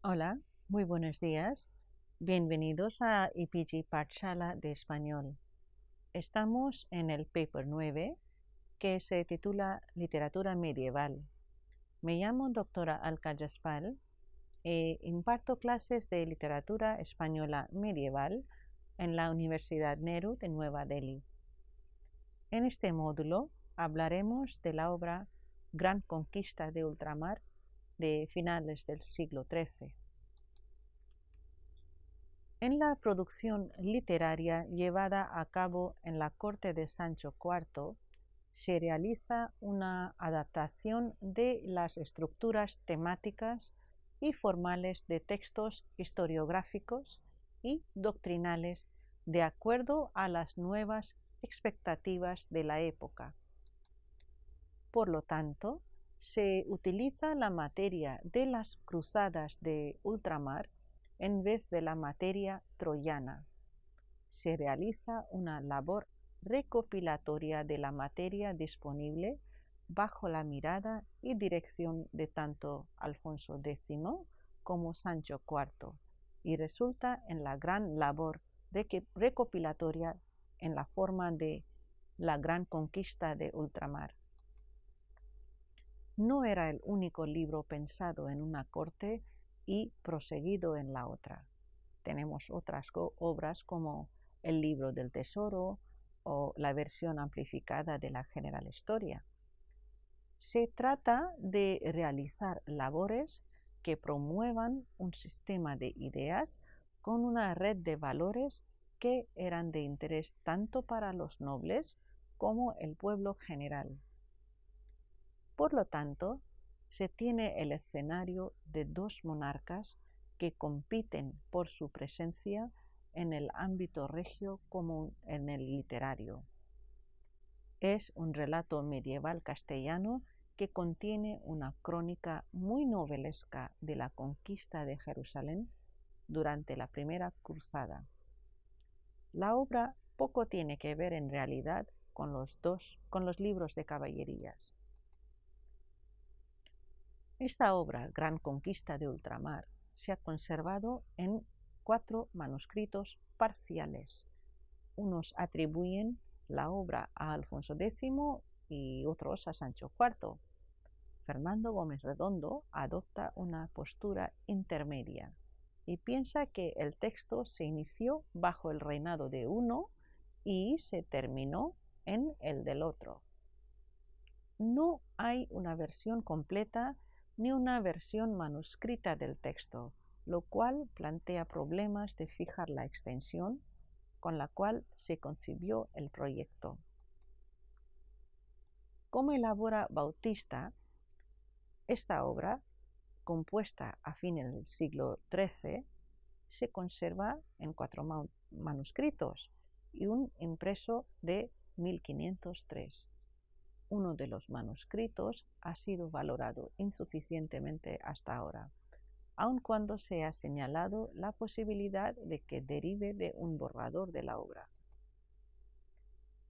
Hola, muy buenos días. Bienvenidos a EPG Pathshala de Español. Estamos en el paper 9 que se titula Literatura Medieval. Me llamo doctora Alka Jaspal e imparto clases de literatura española medieval en la Universidad Nehru de Nueva Delhi. En este módulo hablaremos de la obra Gran Conquista de Ultramar de finales del siglo XIII. En la producción literaria llevada a cabo en la corte de Sancho IV, se realiza una adaptación de las estructuras temáticas y formales de textos historiográficos y doctrinales de acuerdo a las nuevas expectativas de la época. Por lo tanto, se utiliza la materia de las cruzadas de ultramar en vez de la materia troyana. Se realiza una labor recopilatoria de la materia disponible bajo la mirada y dirección de tanto Alfonso X como Sancho IV y resulta en la gran labor recopilatoria en la forma de la Gran Conquista de Ultramar. No era el único libro pensado en una corte y proseguido en la otra. Tenemos otras obras como El libro del tesoro o la versión amplificada de la General Historia. Se trata de realizar labores que promuevan un sistema de ideas con una red de valores que eran de interés tanto para los nobles como el pueblo general. Por lo tanto, se tiene el escenario de dos monarcas que compiten por su presencia en el ámbito regio como en el literario. Es un relato medieval castellano que contiene una crónica muy novelesca de la conquista de Jerusalén durante la Primera Cruzada. La obra poco tiene que ver en realidad con los libros de caballerías. Esta obra, Gran Conquista de Ultramar, se ha conservado en 4 manuscritos parciales. Unos atribuyen la obra a Alfonso X y otros a Sancho IV. Fernando Gómez Redondo adopta una postura intermedia y piensa que el texto se inició bajo el reinado de uno y se terminó en el del otro. No hay una versión completa ni una versión manuscrita del texto, lo cual plantea problemas de fijar la extensión con la cual se concibió el proyecto. Como elabora Bautista, esta obra, compuesta a fines del siglo XIII, se conserva en 4 manuscritos y un impreso de 1503. Uno de los manuscritos ha sido valorado insuficientemente hasta ahora, aun cuando se ha señalado la posibilidad de que derive de un borrador de la obra.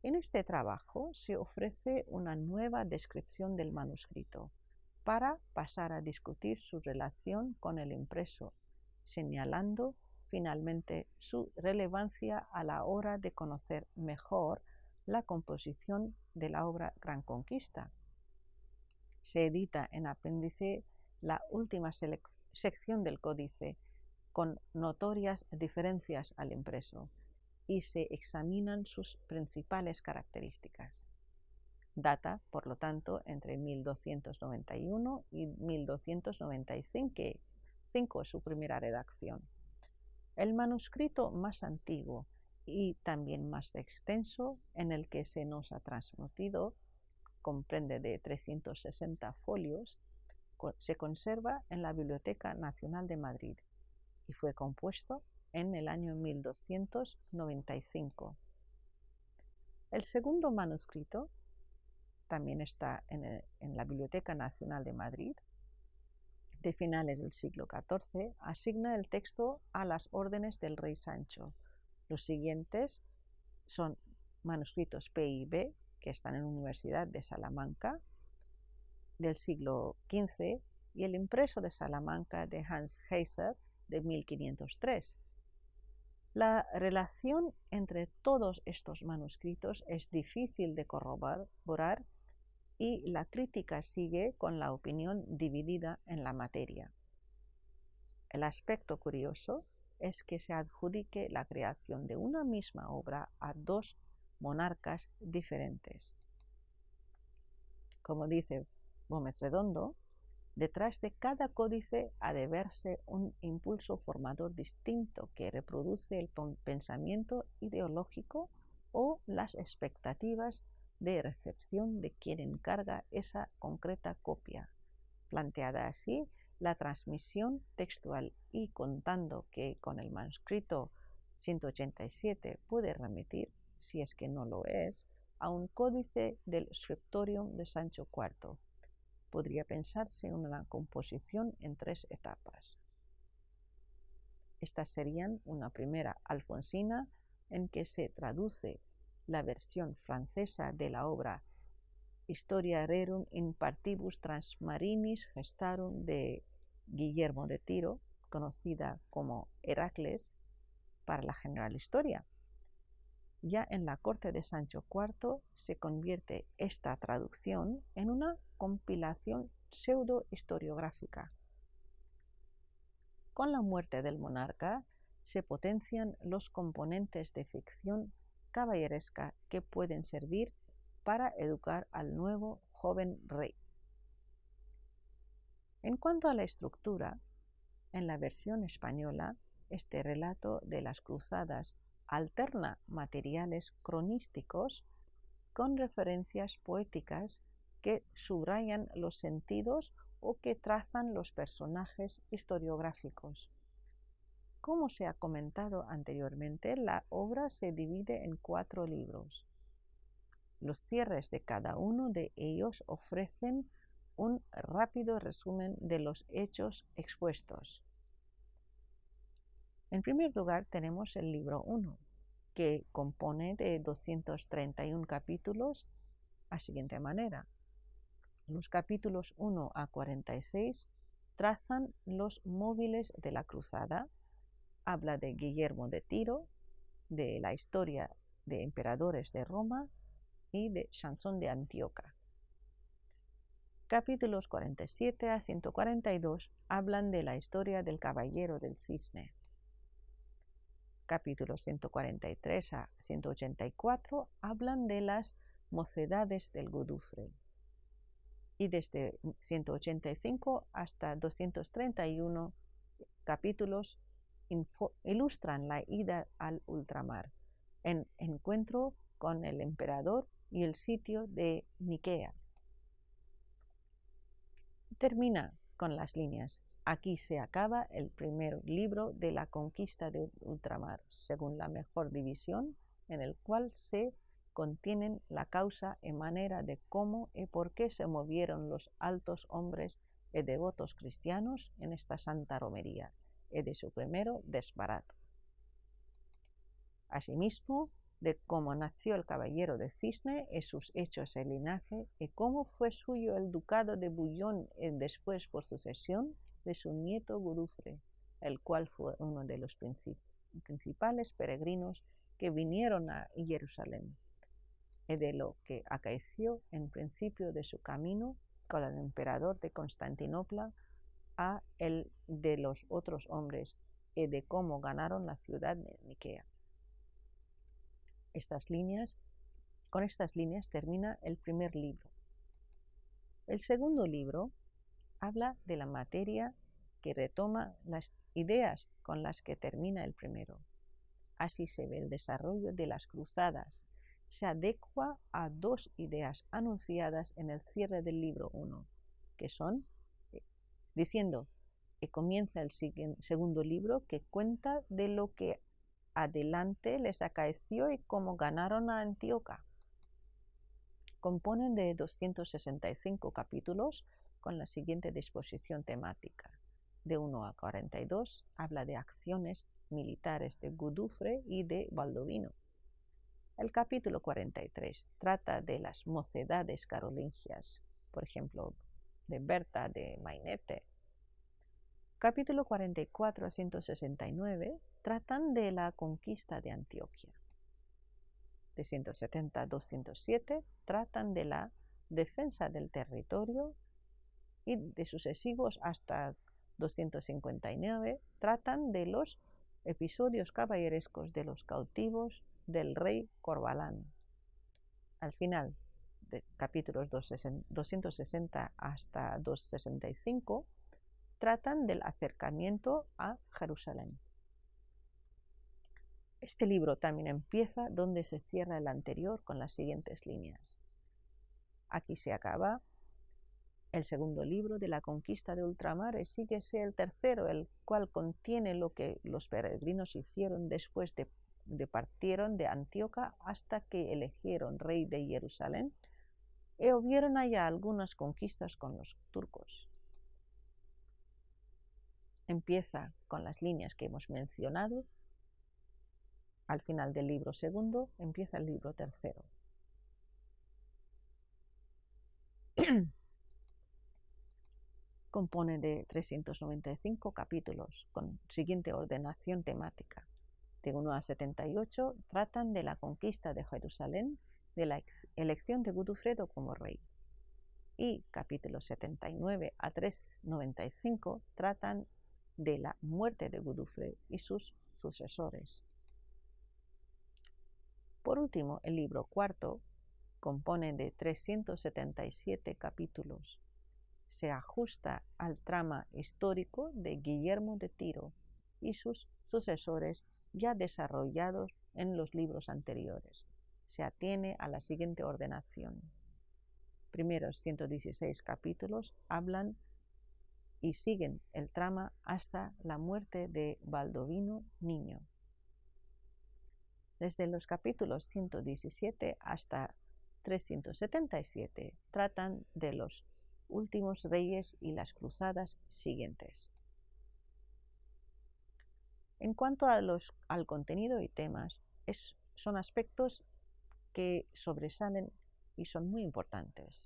En este trabajo se ofrece una nueva descripción del manuscrito para pasar a discutir su relación con el impreso, señalando finalmente su relevancia a la hora de conocer mejor la composición de la obra Gran Conquista. Se edita en apéndice la última sección del códice con notorias diferencias al impreso y se examinan sus principales características. Data, por lo tanto, entre 1291 y 1295 su primera redacción. El manuscrito más antiguo y también más extenso en el que se nos ha transmitido, comprende de 360 folios, se conserva en la Biblioteca Nacional de Madrid y fue compuesto en el año 1295. El segundo manuscrito también está en la Biblioteca Nacional de Madrid, de finales del siglo XIV, asigna el texto a las órdenes del rey Sancho. Los siguientes son manuscritos P y B, que están en la Universidad de Salamanca, del siglo XV, y el impreso de Salamanca de Hans Heiser de 1503. La relación entre todos estos manuscritos es difícil de corroborar y la crítica sigue con la opinión dividida en la materia. El aspecto curioso es que se adjudique la creación de una misma obra a dos monarcas diferentes. Como dice Gómez Redondo, detrás de cada códice ha de verse un impulso formador distinto que reproduce el pensamiento ideológico o las expectativas de recepción de quien encarga esa concreta copia. Planteada así, la transmisión textual y contando que con el manuscrito 187 puede remitir, si es que no lo es, a un códice del Scriptorium de Sancho IV. Podría pensarse en una composición en 3 etapas. Estas serían una primera alfonsina en que se traduce la versión francesa de la obra Historia Rerum in Partibus Transmarinis Gestarum de Guillermo de Tiro, conocida como Heracles, para la general historia. Ya en la corte de Sancho IV se convierte esta traducción en una compilación pseudo-historiográfica. Con la muerte del monarca se potencian los componentes de ficción caballeresca que pueden servir para educar al nuevo joven rey. En cuanto a la estructura, en la versión española, este relato de las cruzadas alterna materiales cronísticos con referencias poéticas que subrayan los sentidos o que trazan los personajes historiográficos. Como se ha comentado anteriormente, la obra se divide en 4 libros. Los cierres de cada uno de ellos ofrecen un rápido resumen de los hechos expuestos. En primer lugar tenemos el libro 1, que compone de 231 capítulos a siguiente manera. Los capítulos 1 a 46 trazan los móviles de la cruzada, habla de Guillermo de Tiro, de la historia de emperadores de Roma y de Sansón de Antioquía. Capítulos 47 a 142 hablan de la historia del Caballero del Cisne. Capítulos 143 a 184 hablan de las mocedades del Godufrey. Y desde 185 hasta 231 capítulos ilustran la ida al ultramar, en encuentro con el emperador y el sitio de Niquea. Termina con las líneas: aquí se acaba el primer libro de la conquista de ultramar, según la mejor división, en el cual se contienen la causa y manera de cómo y por qué se movieron los altos hombres y devotos cristianos en esta santa romería, y de su primero desbarato. Asimismo, de cómo nació el Caballero de Cisne y sus hechos y linaje, y cómo fue suyo el ducado de Bouillon y después por sucesión de su nieto Godufrey, el cual fue uno de los principales peregrinos que vinieron a Jerusalén, y de lo que acaeció en principio de su camino con el emperador de Constantinopla a el de los otros hombres, y de cómo ganaron la ciudad de Niquea. Con estas líneas termina el primer libro. El segundo libro habla de la materia que retoma las ideas con las que termina el primero. Así se ve el desarrollo de las cruzadas. Se adecua a 2 ideas anunciadas en el cierre del libro 1, que son, diciendo que comienza el segundo libro que cuenta de lo que adelante les acaeció y cómo ganaron a Antioquía. Componen de 265 capítulos con la siguiente disposición temática. De 1 a 42 habla de acciones militares de Godufrey y de Baldovino. El capítulo 43 trata de las mocedades carolingias, por ejemplo, de Berta de Mainete. Capítulo 44 a 169 tratan de la conquista de Antioquia. De 170 a 207 tratan de la defensa del territorio y de sucesivos hasta 259 tratan de los episodios caballerescos de los cautivos del rey Corbalán. Al final, de capítulos 260 hasta 265, tratan del acercamiento a Jerusalén. Este libro también empieza donde se cierra el anterior con las siguientes líneas. Aquí se acaba el segundo libro de la conquista de ultramar y síguese el tercero, el cual contiene lo que los peregrinos hicieron después de partieron de Antioquía hasta que eligieron rey de Jerusalén y hubieron allá algunas conquistas con los turcos. Empieza con las líneas que hemos mencionado. Al final del libro segundo empieza el libro tercero. Compone de 395 capítulos con siguiente ordenación temática. De 1 a 78 tratan de la conquista de Jerusalén, de la elección de Godofredo como rey. Y capítulos 79 a 395 tratan de la muerte de Godofredo y sus sucesores. Por último, el libro cuarto compone de 377 capítulos. Se ajusta al trama histórico de Guillermo de Tiro y sus sucesores ya desarrollados en los libros anteriores. Se atiene a la siguiente ordenación. Primeros 116 capítulos hablan y siguen el trama hasta la muerte de Baldovino Niño. Desde los capítulos 117 hasta 377 tratan de los últimos reyes y las cruzadas siguientes. En cuanto al contenido y temas, son aspectos que sobresalen y son muy importantes.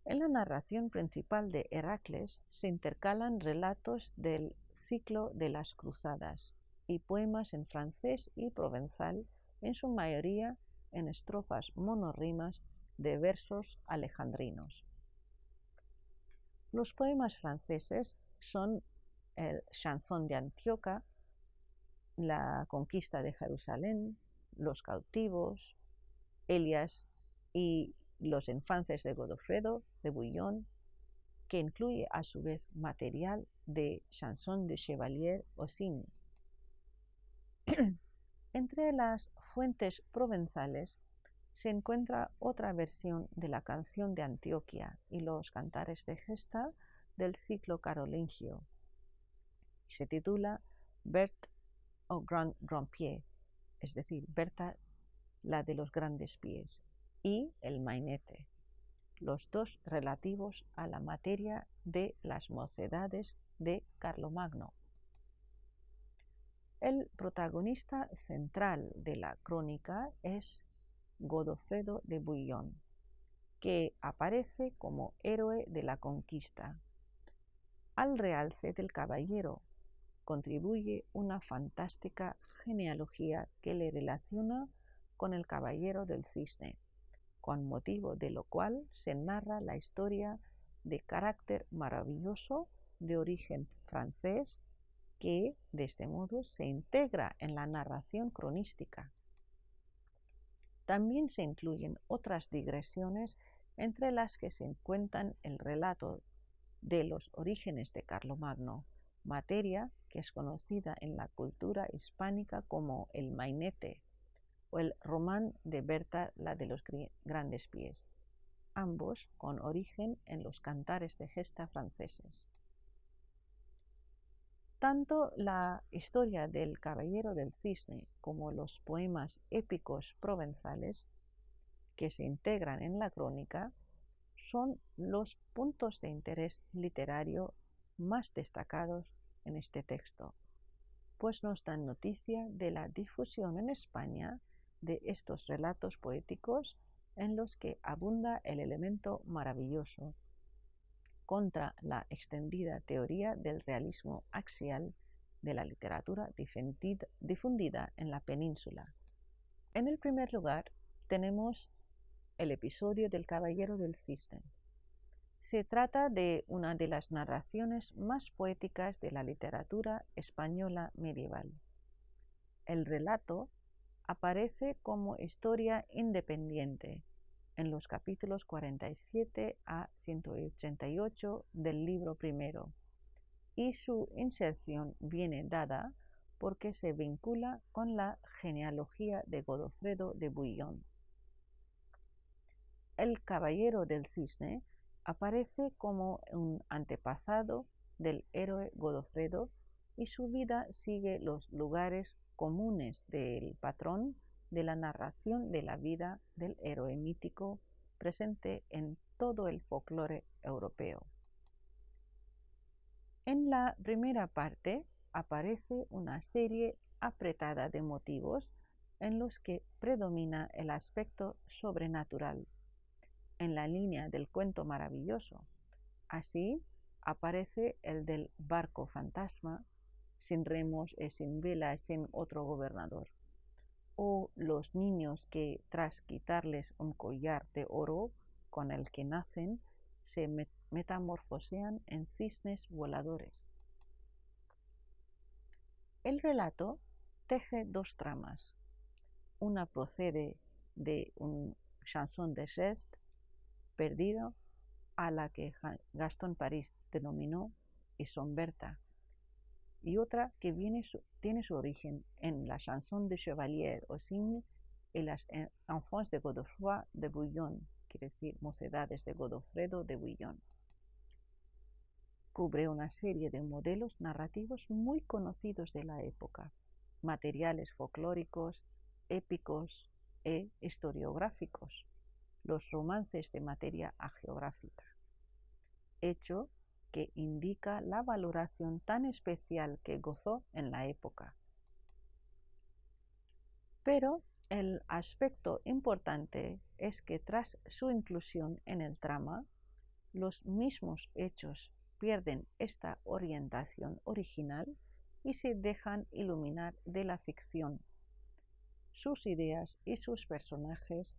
En la narración principal de Heracles se intercalan relatos del ciclo de las cruzadas y poemas en francés y provenzal, en su mayoría en estrofas monorrimas de versos alejandrinos. Los poemas franceses son el Chanson de Antioquia, la conquista de Jerusalén, los cautivos, Elias y los infantes de Godofredo de Bouillon, que incluye a su vez material de Chanson de Chevalier o Cygne. Entre las fuentes provenzales se encuentra otra versión de la canción de Antioquia y los cantares de gesta del ciclo carolingio. Se titula Berthe au grand pied, es decir, Berta la de los grandes pies, y el Mainete, los dos relativos a la materia de las mocedades de Carlomagno. El protagonista central de la crónica es Godofredo de Bouillon, que aparece como héroe de la conquista. Al realce del caballero contribuye una fantástica genealogía que le relaciona con el caballero del cisne, con motivo de lo cual se narra la historia de carácter maravilloso de origen francés que, de este modo, se integra en la narración cronística. También se incluyen otras digresiones entre las que se encuentran el relato de los orígenes de Carlomagno, materia que es conocida en la cultura hispánica como el Mainete o el Román de Berta la de los grandes pies, ambos con origen en los cantares de gesta franceses. Tanto la historia del Caballero del Cisne como los poemas épicos provenzales que se integran en la crónica son los puntos de interés literario más destacados en este texto, pues nos dan noticia de la difusión en España de estos relatos poéticos en los que abunda el elemento maravilloso contra la extendida teoría del realismo axial de la literatura difundida en la península. En el primer lugar, tenemos el episodio del Caballero del Cisne. Se trata de una de las narraciones más poéticas de la literatura española medieval. El relato aparece como historia independiente en los capítulos 47 a 188 del libro primero, y su inserción viene dada porque se vincula con la genealogía de Godofredo de Bouillon. El Caballero del Cisne aparece como un antepasado del héroe Godofredo y su vida sigue los lugares comunes del patrón de la narración de la vida del héroe mítico presente en todo el folclore europeo. En la primera parte aparece una serie apretada de motivos en los que predomina el aspecto sobrenatural, en la línea del cuento maravilloso. Así aparece el del barco fantasma, sin remos y sin velas, sin otro gobernador, o los niños que, tras quitarles un collar de oro con el que nacen, se metamorfosean en cisnes voladores. El relato teje dos tramas. Una procede de un chanson de geste perdido, a la que Gastón París denominó Isomberta, y otra que tiene su origen en la chanson de Chevalier au Cygne y las Enfants de Godefroy de Bouillon, quiere decir Mocedades de Godofredo de Bouillon. Cubre una serie de modelos narrativos muy conocidos de la época, materiales folclóricos, épicos e historiográficos, los romances de materia hagiográfica, hecho que indica la valoración tan especial que gozó en la época. Pero el aspecto importante es que tras su inclusión en el trama, los mismos hechos pierden esta orientación original y se dejan iluminar de la ficción. Sus ideas y sus personajes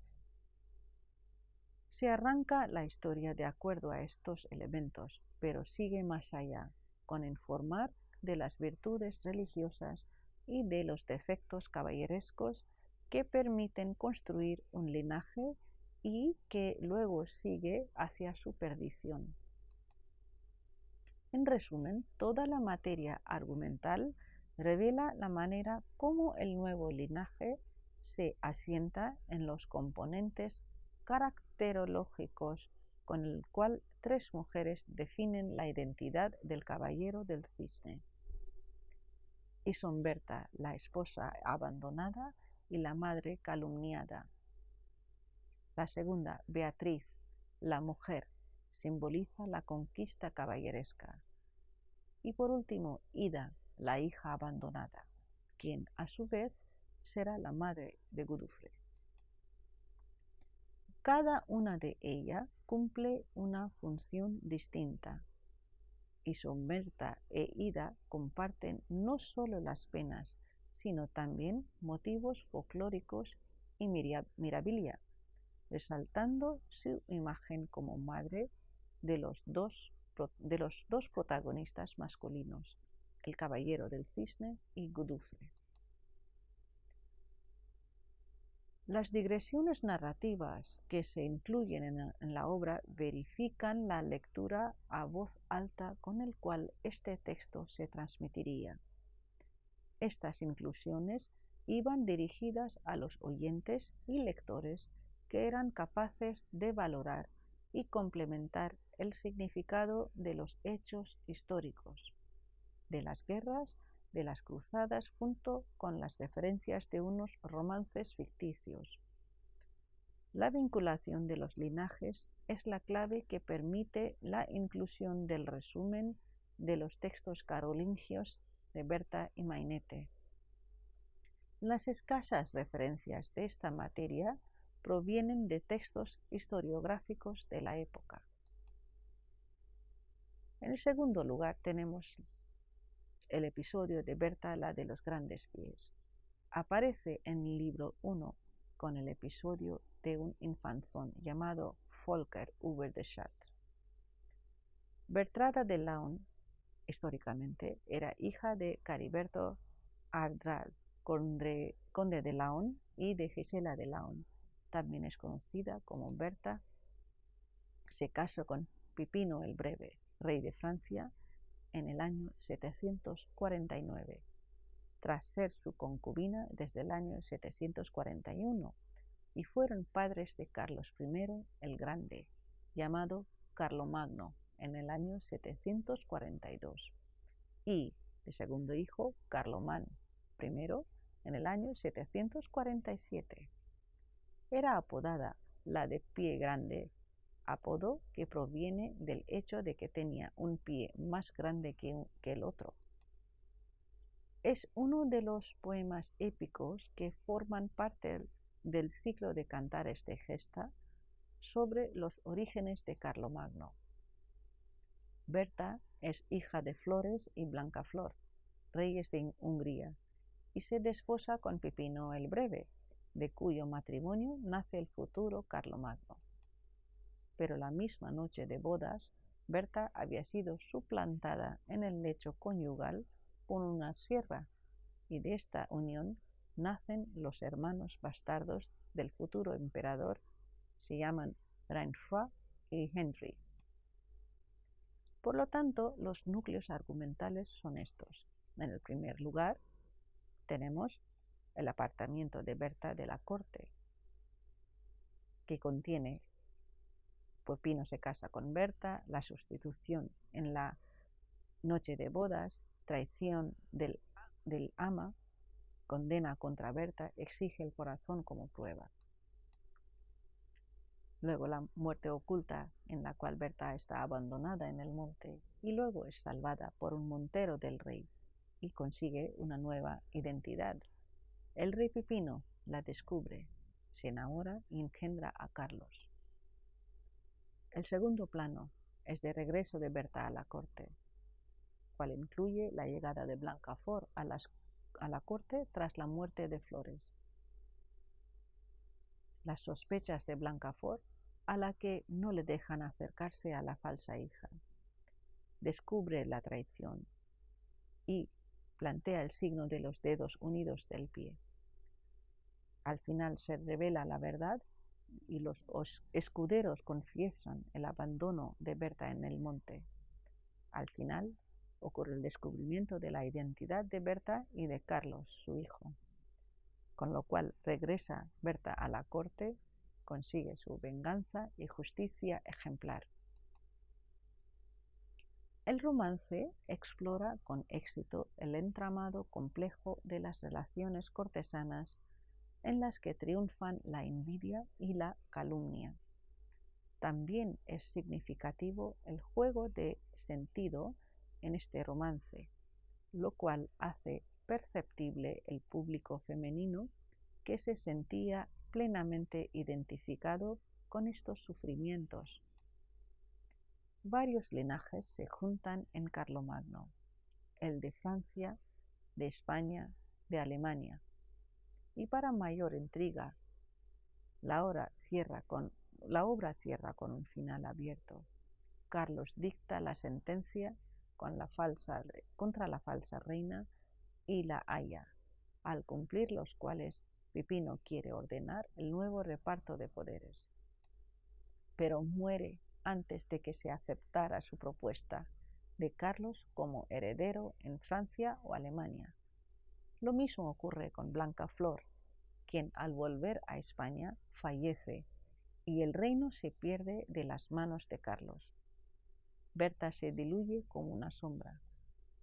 se arranca la historia de acuerdo a estos elementos, pero sigue más allá, con informar de las virtudes religiosas y de los defectos caballerescos que permiten construir un linaje y que luego sigue hacia su perdición. En resumen, toda la materia argumental revela la manera como el nuevo linaje se asienta en los componentes caracterológicos con el cual tres mujeres definen la identidad del Caballero del Cisne. Isomberta, la esposa abandonada y la madre calumniada. La segunda, Beatriz, la mujer, simboliza la conquista caballeresca. Y por último, Ida, la hija abandonada, quien a su vez será la madre de Godofredo. Cada una de ellas cumple una función distinta. Isomberta e Ida comparten no solo las penas, sino también motivos folclóricos y mirabilia, resaltando su imagen como madre de los dos protagonistas masculinos, el Caballero del Cisne y Godofredo. Las digresiones narrativas que se incluyen en la obra verifican la lectura a voz alta con el cual este texto se transmitiría. Estas inclusiones iban dirigidas a los oyentes y lectores que eran capaces de valorar y complementar el significado de los hechos históricos, de las guerras, de las cruzadas, junto con las referencias de unos romances ficticios. La vinculación de los linajes es la clave que permite la inclusión del resumen de los textos carolingios de Berta y Mainete. Las escasas referencias de esta materia provienen de textos historiográficos de la época. En el segundo lugar tenemos el episodio de Berta, la de los grandes pies. Aparece en el libro 1 con el episodio de un infanzón llamado Volker über de Chartres. Bertrada de Laon, históricamente, era hija de Cariberto Ardral, conde de Laon, y de Gisela de Laon. También es conocida como Berta. Se casó con Pipino el Breve, rey de Francia, en el año 749, tras ser su concubina desde el año 741, y fueron padres de Carlos I el Grande, llamado Carlomagno, en el año 742, y de segundo hijo, Carlomán I, en el año 747. Era apodada la de pie grande, apodo que proviene del hecho de que tenía un pie más grande que el otro. Es uno de los poemas épicos que forman parte del ciclo de cantares de gesta sobre los orígenes de Carlomagno. Berta es hija de Flores y Blancaflor, reyes de Hungría, y se desposa con Pipino el Breve, de cuyo matrimonio nace el futuro Carlomagno. Pero la misma noche de bodas, Berta había sido suplantada en el lecho conyugal por una sierva, y de esta unión nacen los hermanos bastardos del futuro emperador. Se llaman Rainfroid y Henry. Por lo tanto, los núcleos argumentales son estos. En el primer lugar, tenemos el apartamiento de Berta de la corte, que contiene Pipino se casa con Berta, la sustitución en la noche de bodas, traición del ama, condena contra Berta, exige el corazón como prueba. Luego la muerte oculta, en la cual Berta está abandonada en el monte, y luego es salvada por un montero del rey y consigue una nueva identidad. El rey Pipino la descubre, se enamora y engendra a Carlos. El segundo plano es de regreso de Berta a la corte, cual incluye la llegada de Blancaflor a la corte tras la muerte de Flores. Las sospechas de Blancaflor, a la que no le dejan acercarse a la falsa hija. Descubre la traición y plantea el signo de los dedos unidos del pie. Al final se revela la verdad y los escuderos confiesan el abandono de Berta en el monte. Al final ocurre el descubrimiento de la identidad de Berta y de Carlos, su hijo, con lo cual regresa Berta a la corte, consigue su venganza y justicia ejemplar. El romance explora con éxito el entramado complejo de las relaciones cortesanas en las que triunfan la envidia y la calumnia. También es significativo el juego de sentido en este romance, lo cual hace perceptible el público femenino que se sentía plenamente identificado con estos sufrimientos. Varios linajes se juntan en Carlomagno, el de Francia, de España, de Alemania. Y para mayor intriga, la obra cierra con un final abierto. Carlos dicta la sentencia contra la falsa reina y la haya, al cumplir los cuales Pipino quiere ordenar el nuevo reparto de poderes. Pero muere antes de que se aceptara su propuesta de Carlos como heredero en Francia o Alemania. Lo mismo ocurre con Blancaflor, quien al volver a España fallece y el reino se pierde de las manos de Carlos. Berta se diluye como una sombra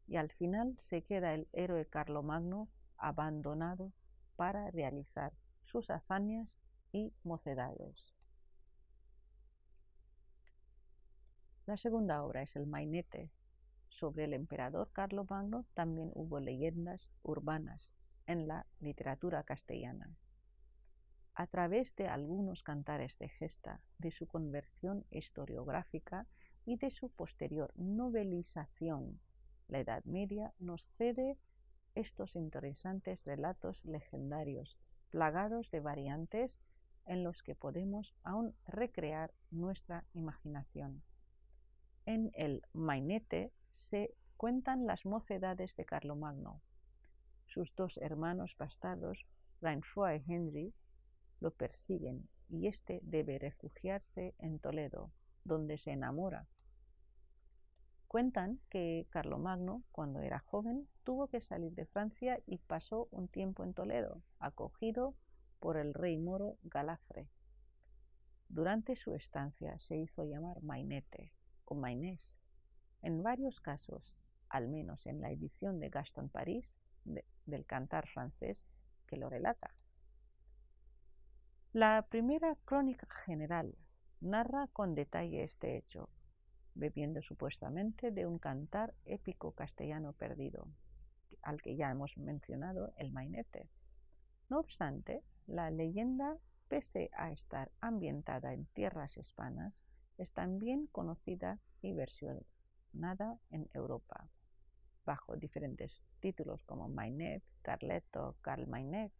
y al final se queda el héroe Carlomagno abandonado para realizar sus hazañas y mocedades. La segunda obra es el Mainete. Sobre el emperador Carlomagno también hubo leyendas urbanas en la literatura castellana. A través de algunos cantares de gesta de su conversión historiográfica y de su posterior novelización, la Edad Media nos cede estos interesantes relatos legendarios, plagados de variantes en los que podemos aún recrear nuestra imaginación. En el Mainete se cuentan las mocedades de Carlomagno. Sus dos hermanos bastardos, Rainfroy y Henry, lo persiguen y éste debe refugiarse en Toledo, donde se enamora. Cuentan que Carlomagno, cuando era joven, tuvo que salir de Francia y pasó un tiempo en Toledo, acogido por el rey moro Galafre. Durante su estancia se hizo llamar Mainete o Mainés. En varios casos, al menos en la edición de Gaston Paris del Cantar francés, que lo relata. La primera crónica general narra con detalle este hecho, bebiendo supuestamente de un cantar épico castellano perdido, al que ya hemos mencionado, el Mainete. No obstante, la leyenda, pese a estar ambientada en tierras hispanas, es también conocida y versionada en Europa, bajo diferentes títulos como Mainet, Carleto, Carl Mainet.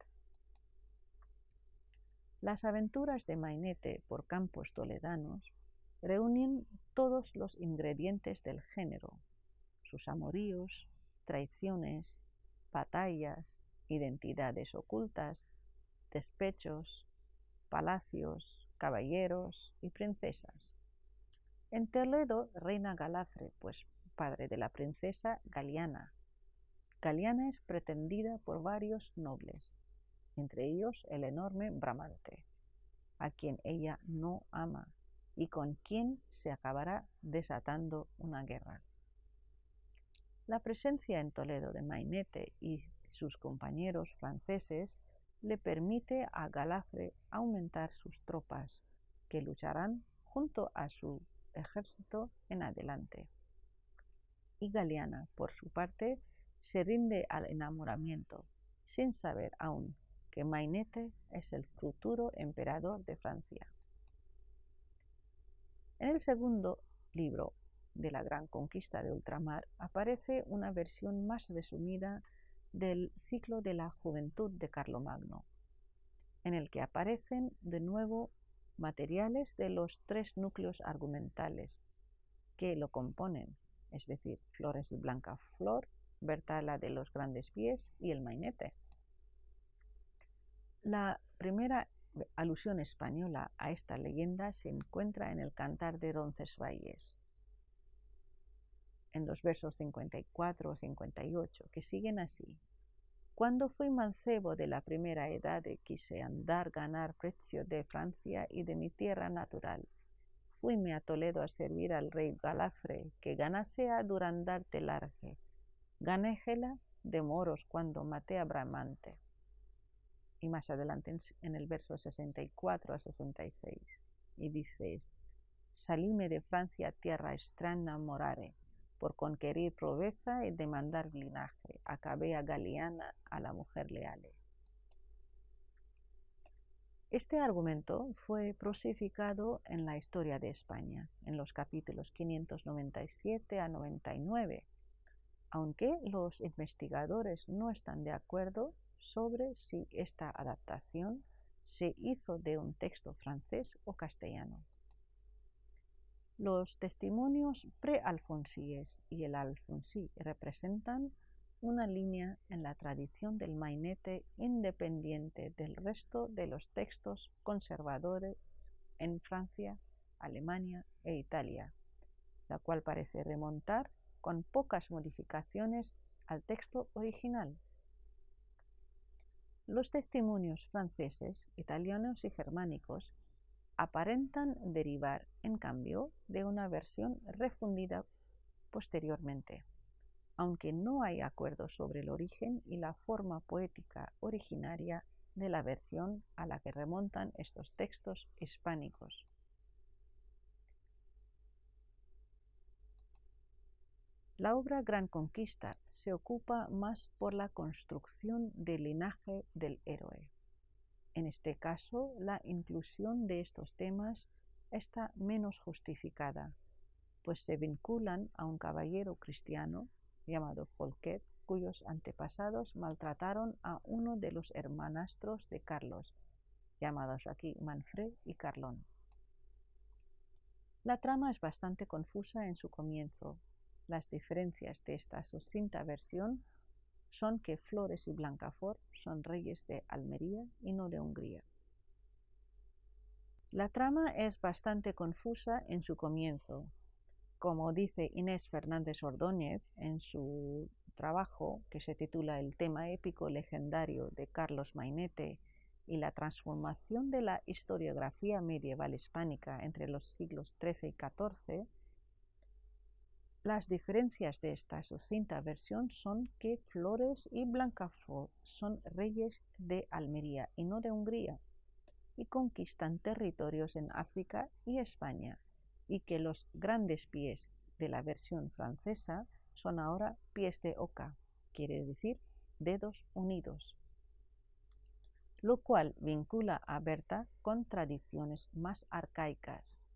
Las aventuras de Mainete por campos toledanos reúnen todos los ingredientes del género, sus amoríos, traiciones, batallas, identidades ocultas, despechos, palacios, caballeros y princesas. En Toledo reina Galafre, pues padre de la princesa Galiana. Galiana es pretendida por varios nobles, entre ellos el enorme Bramante, a quien ella no ama y con quien se acabará desatando una guerra. La presencia en Toledo de Mainete y sus compañeros franceses le permite a Galafre aumentar sus tropas, que lucharán junto a su ejército en adelante. Y Galiana, por su parte, se rinde al enamoramiento, sin saber aún que Mainete es el futuro emperador de Francia. En el segundo libro de la Gran Conquista de Ultramar aparece una versión más resumida del ciclo de la juventud de Carlomagno, en el que aparecen de nuevo materiales de los tres núcleos argumentales que lo componen, es decir, Flores y Blancaflor, Bertala de los Grandes Pies y el Mainete. La primera alusión española a esta leyenda se encuentra en el Cantar de Roncesvalles, en los versos 54 o 58, que siguen así. Cuando fui mancebo de la primera edad quise andar ganar precio de Francia y de mi tierra natural. Fuime a Toledo a servir al rey Galafre, que ganase a Durandarte largue. Ganéjela de moros cuando maté a Bramante. Y más adelante en el verso 64 a 66, y dices, salíme de Francia tierra extraña morare, por conquerir proveza y demandar linaje, acabé a Galiana, a la mujer leale. Este argumento fue prosificado en la historia de España, en los capítulos 597 a 99, aunque los investigadores no están de acuerdo sobre si esta adaptación se hizo de un texto francés o castellano. Los testimonios pre-alfonsíes y el alfonsí representan una línea en la tradición del Mainete independiente del resto de los textos conservadores en Francia, Alemania e Italia, la cual parece remontar con pocas modificaciones al texto original. Los testimonios franceses, italianos y germánicos aparentan derivar, en cambio, de una versión refundida posteriormente, aunque no hay acuerdo sobre el origen y la forma poética originaria de la versión a la que remontan estos textos hispánicos. La obra Gran Conquista se ocupa más por la construcción del linaje del héroe. En este caso, la inclusión de estos temas está menos justificada, pues se vinculan a un caballero cristiano llamado Folquet, cuyos antepasados maltrataron a uno de los hermanastros de Carlos, llamados aquí Manfred y Carlón. La trama es bastante confusa en su comienzo. Las diferencias de esta sucinta versión son que Flores y Blancafort son reyes de Almería y no de Hungría. La trama es bastante confusa en su comienzo. Como dice Inés Fernández Ordóñez en su trabajo que se titula El tema épico legendario de Carlos Mainete y la transformación de la historiografía medieval hispánica entre los siglos XIII y XIV, las diferencias de esta sucinta versión son que Flores y Blancafort son reyes de Almería y no de Hungría, y conquistan territorios en África y España, y que los grandes pies de la versión francesa son ahora pies de oca, quiere decir dedos unidos, lo cual vincula a Berta con tradiciones más arcaicas.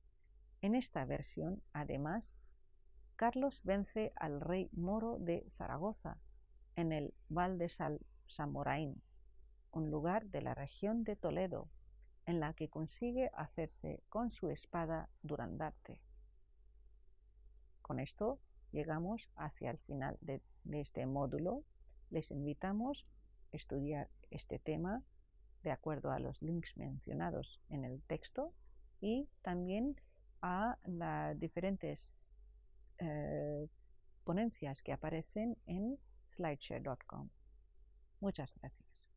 En esta versión, además, Carlos vence al rey moro de Zaragoza en el Val de Samoraín, un lugar de la región de Toledo, en la que consigue hacerse con su espada Durandarte. Con esto llegamos hacia el final de este módulo. Les invitamos a estudiar este tema de acuerdo a los links mencionados en el texto y también a las diferentes ponencias que aparecen en slideshare.com. Muchas gracias.